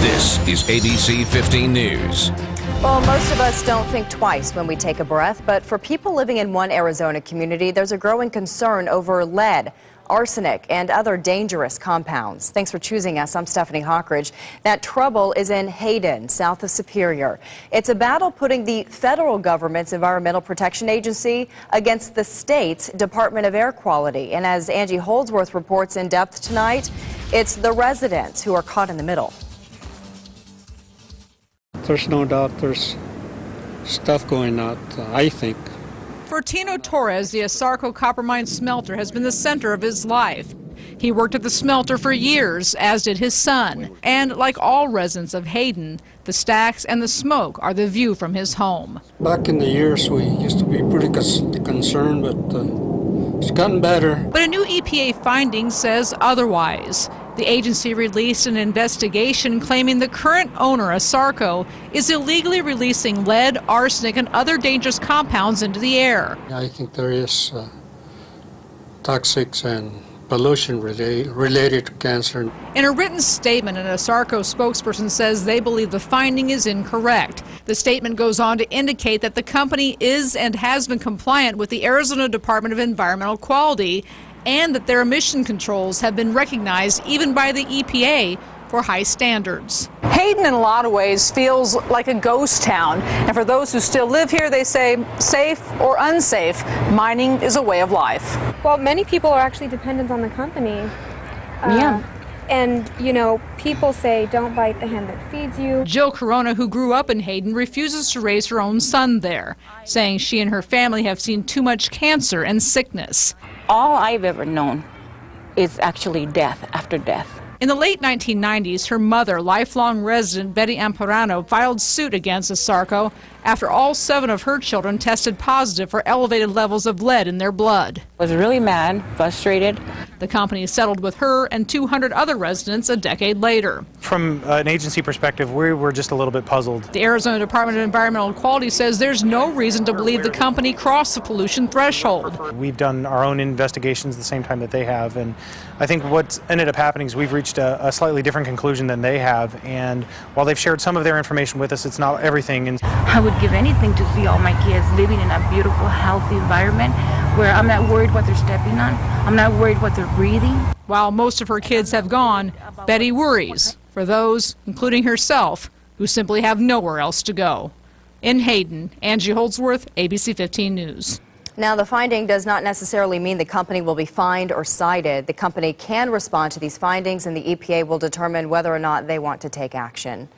This is ABC 15 News. Well, most of us don't think twice when we take a breath, but for people living in one Arizona community, there's a growing concern over lead, arsenic, and other dangerous compounds. Thanks for choosing us. I'm Stephanie Hockridge. That trouble is in Hayden, south of Superior. It's a battle putting the federal government's Environmental Protection Agency against the state's Department of Air Quality. And as Angie Holdsworth reports in depth tonight, it's the residents who are caught in the middle. There's no doubt there's stuff going out, I think. For Tino Torres, the Asarco Copper Mine smelter has been the center of his life. He worked at the smelter for years, as did his son. And like all residents of Hayden, the stacks and the smoke are the view from his home. Back in the years, we used to be pretty concerned, but it's gotten better. But a new EPA finding says otherwise. The agency released an investigation claiming the current owner, Asarco, is illegally releasing lead, arsenic, and other dangerous compounds into the air. I think there is toxics and pollution related to cancer. In a written statement, an Asarco spokesperson says they believe the finding is incorrect. The statement goes on to indicate that the company is and has been compliant with the Arizona Department of Environmental Quality, and that their emission controls have been recognized even by the EPA for high standards. Hayden, in a lot of ways, feels like a ghost town. And for those who still live here, they say, safe or unsafe, mining is a way of life. Well, many people are actually dependent on the company. And, you know, people say, don't bite the hand that feeds you. Jill Corona, who grew up in Hayden, refuses to raise her own son there, saying she and her family have seen too much cancer and sickness. All I've ever known is actually death after death. In the late 1990s, her mother, lifelong resident Betty Amparano, filed suit against Asarco after all 7 of her children tested positive for elevated levels of lead in their blood. I was really mad, frustrated. The company settled with her and 200 other residents a decade later. From an agency perspective, we were just a little bit puzzled. The Arizona Department of Environmental Quality says there's no reason to believe the company crossed the pollution threshold. We've done our own investigations the same time that they have, and I think what's ended up happening is we've reached a slightly different conclusion than they have, and while they've shared some of their information with us, it's not everything. And I would give anything to see all my kids living in a beautiful, healthy environment where I'm not worried what they're stepping on, I'm not worried what they're breathing. While most of her kids have gone, Betty worries for those, including herself, who simply have nowhere else to go. In Hayden, Angie Holdsworth, ABC 15 News. Now, the finding does not necessarily mean the company will be fined or cited. The company can respond to these findings, and the EPA will determine whether or not they want to take action.